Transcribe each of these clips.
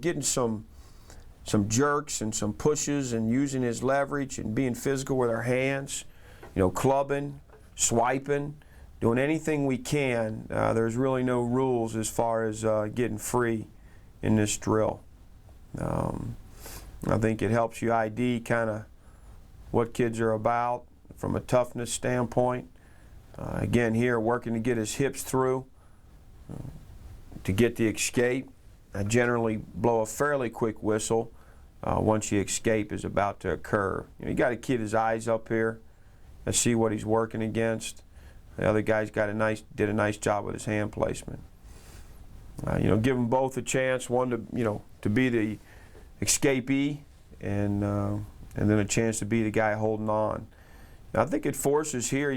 getting some jerks and some pushes and using his leverage and being physical with our hands, clubbing, swiping, doing anything we can. There's really no rules as far as getting free in this drill. I think it helps you ID kind of what kids are about from a toughness standpoint. Again, here working to get his hips through to get the escape. I generally blow a fairly quick whistle once the escape is about to occur. You got to keep his eyes up here and see what he's working against. The other guy's did a nice job with his hand placement. Give them both a chance. One to be the escapee, and then a chance to be the guy holding on. Now, I think it forces here.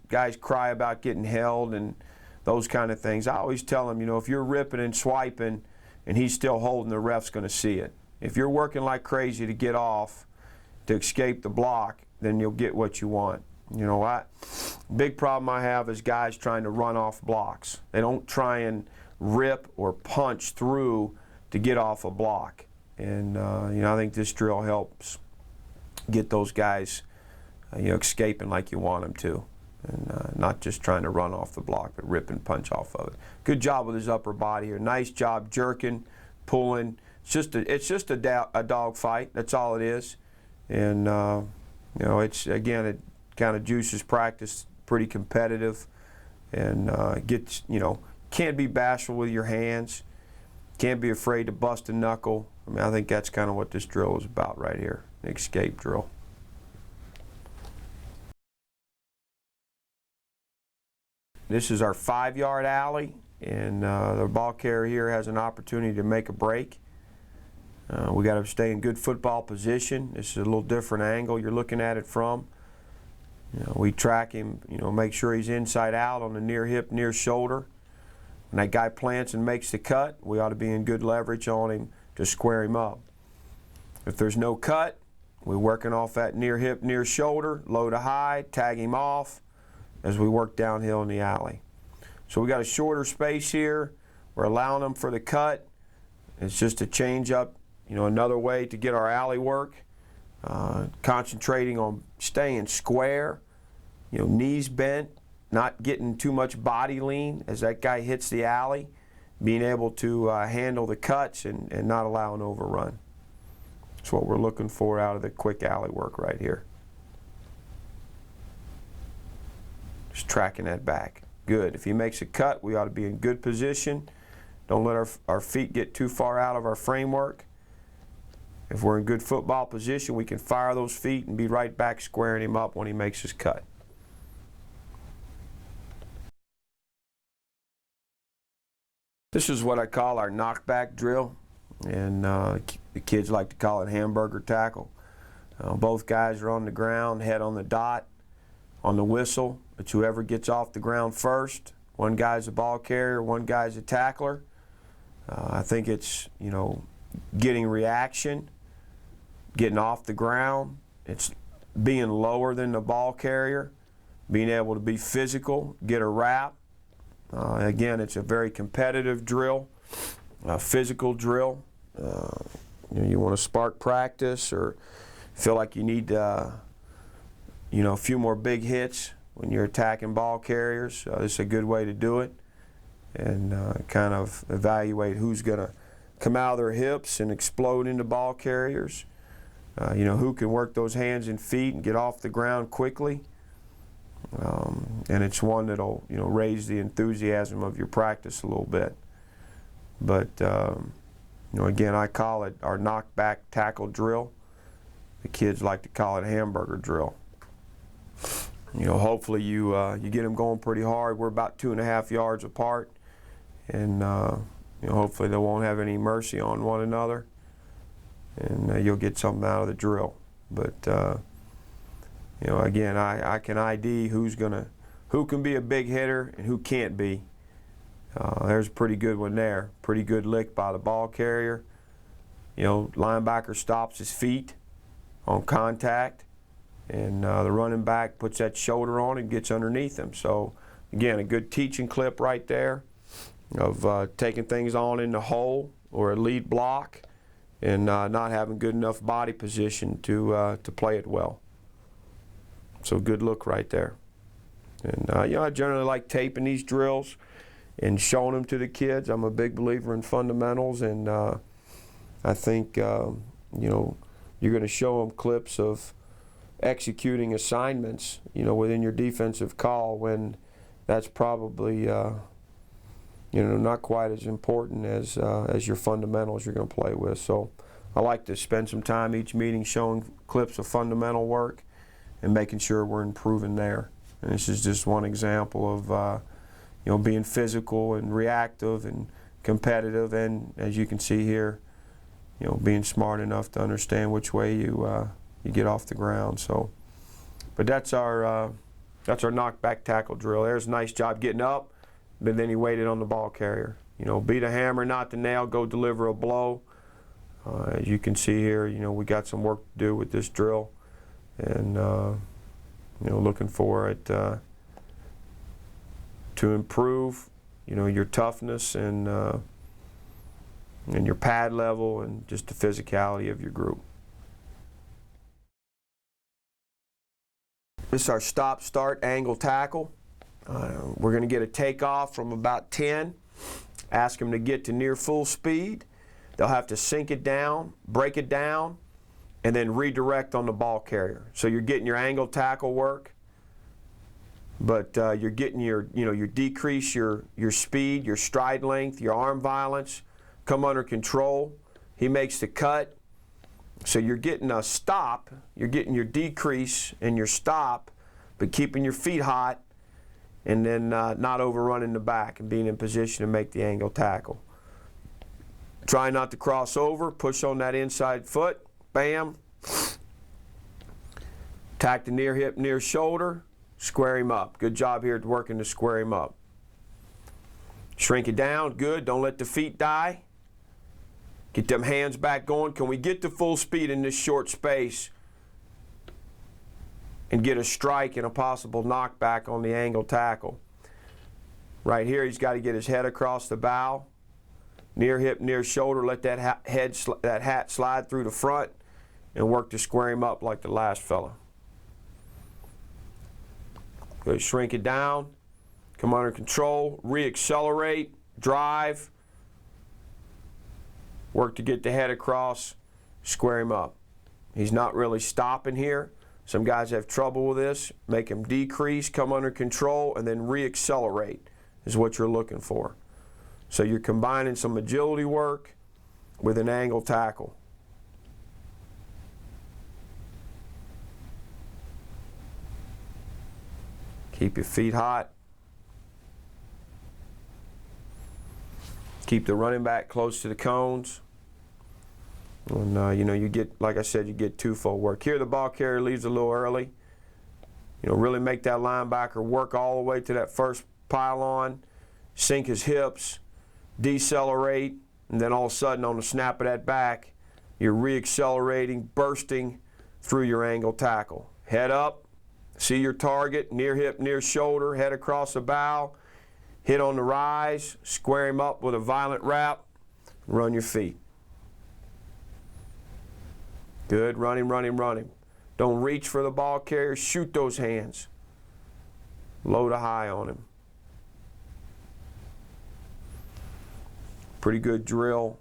Guys cry about getting held and those kind of things. I always tell them, if you're ripping and swiping and he's still holding, the ref's going to see it. If you're working like crazy to get off, to escape the block, then you'll get what you want. Big problem I have is guys trying to run off blocks. They don't try and rip or punch through to get off a block. And I think this drill helps get those guys escaping like you want them to, and not just trying to run off the block, but rip and punch off of it. Good job with his upper body here. Nice job jerking, pulling. It's just a dog fight. That's all it is. And it's, again, it kind of juices practice. Pretty competitive, and can't be bashful with your hands. Can't be afraid to bust a knuckle. I think that's kind of what this drill is about right here, an escape drill. This is our 5-yard alley, and the ball carrier here has an opportunity to make a break. We got to stay in good football position. This is a little different angle you're looking at it from. We track him, make sure he's inside out on the near hip, near shoulder. When that guy plants and makes the cut, we ought to be in good leverage on him to square him up. If there's no cut, we're working off that near hip, near shoulder, low to high, tag him off as we work downhill in the alley. So we got a shorter space here. We're allowing them for the cut. It's just a change up, another way to get our alley work. Concentrating on staying square, knees bent, not getting too much body lean as that guy hits the alley, being able to handle the cuts and not allow an overrun. That's what we're looking for out of the quick alley work right here. Just tracking that back. Good. If he makes a cut, we ought to be in good position. Don't let our feet get too far out of our framework. If we're in good football position, we can fire those feet and be right back squaring him up when he makes his cut. This is what I call our knockback drill, and the kids like to call it hamburger tackle. Both guys are on the ground, head on the dot, on the whistle. It's whoever gets off the ground first. One guy's a ball carrier, one guy's a tackler. I think it's, getting reaction, getting off the ground. It's being lower than the ball carrier, being able to be physical, get a wrap. Again, it's a very competitive drill, physical drill. You want to spark practice or feel like you need a few more big hits when you're attacking ball carriers. This is a good way to do it, and kind of evaluate who's going to come out of their hips and explode into ball carriers. Who can work those hands and feet and get off the ground quickly. And it's one that'll raise the enthusiasm of your practice a little bit. But again, I call it our knockback tackle drill. The kids like to call it hamburger drill. Hopefully you get them going pretty hard. We're about 2.5 yards apart, and hopefully they won't have any mercy on one another, and you'll get something out of the drill. But again, I can ID who can be a big hitter and who can't be. There's a pretty good one there. Pretty good lick by the ball carrier. Linebacker stops his feet on contact, and the running back puts that shoulder on and gets underneath him. So again, a good teaching clip right there of taking things on in the hole or a lead block and not having good enough body position to play it well. So good look right there. And I generally like taping these drills and showing them to the kids. I'm a big believer in fundamentals, and I think you're going to show them clips of executing assignments, within your defensive call, when that's probably not quite as important as your fundamentals you're going to play with. So I like to spend some time each meeting showing clips of fundamental work and making sure we're improving there. And this is just one example of being physical and reactive and competitive, and as you can see here, being smart enough to understand which way you get off the ground. So, but that's our knockback tackle drill. There's a nice job getting up, but then he waited on the ball carrier. Beat a hammer, not the nail, go deliver a blow. As you can see here, we got some work to do with this drill, and looking for it to improve, your toughness and your pad level and just the physicality of your group. This is our stop-start angle tackle. We're going to get a takeoff from about 10, ask them to get to near full speed. They'll have to sink it down, break it down, and then redirect on the ball carrier. So you're getting your angle tackle work, but you're getting your decrease your speed, your stride length, your arm violence, come under control. He makes the cut. So you're getting a stop, you're getting your decrease and your stop, but keeping your feet hot, and then not overrunning the back and being in position to make the angle tackle. Try not to cross over, push on that inside foot, bam. Tack the near hip, near shoulder, square him up. Good job here at working to square him up. Shrink it down, good, don't let the feet die. Get them hands back going. Can we get to full speed in this short space and get a strike and a possible knockback on the angle tackle? Right here, he's got to get his head across the bow. Near hip, near shoulder, let that hat slide through the front and work to square him up like the last fella. Good, shrink it down, come under control, re-accelerate, drive, work to get the head across, square him up. He's not really stopping here. Some guys have trouble with this. Make him decrease, come under control, and then re-accelerate is what you're looking for. So you're combining some agility work with an angle tackle. Keep your feet hot. Keep the running back close to the cones. And you get, like I said, you get twofold work. Here the ball carrier leaves a little early. Really make that linebacker work all the way to that first pylon, sink his hips, decelerate, and then all of a sudden on the snap of that back, you're re-accelerating, bursting through your angle tackle. Head up, see your target, near hip, near shoulder, head across the bow, hit on the rise, square him up with a violent wrap, run your feet. Good, run him, run him, run him. Don't reach for the ball carrier, shoot those hands. Low to high on him. Pretty good drill,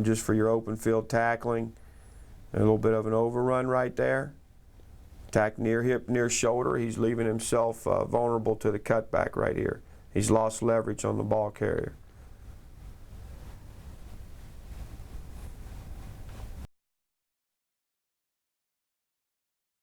just for your open field tackling. A little bit of an overrun right there. Tack near hip, near shoulder. He's leaving himself vulnerable to the cutback right here. He's lost leverage on the ball carrier.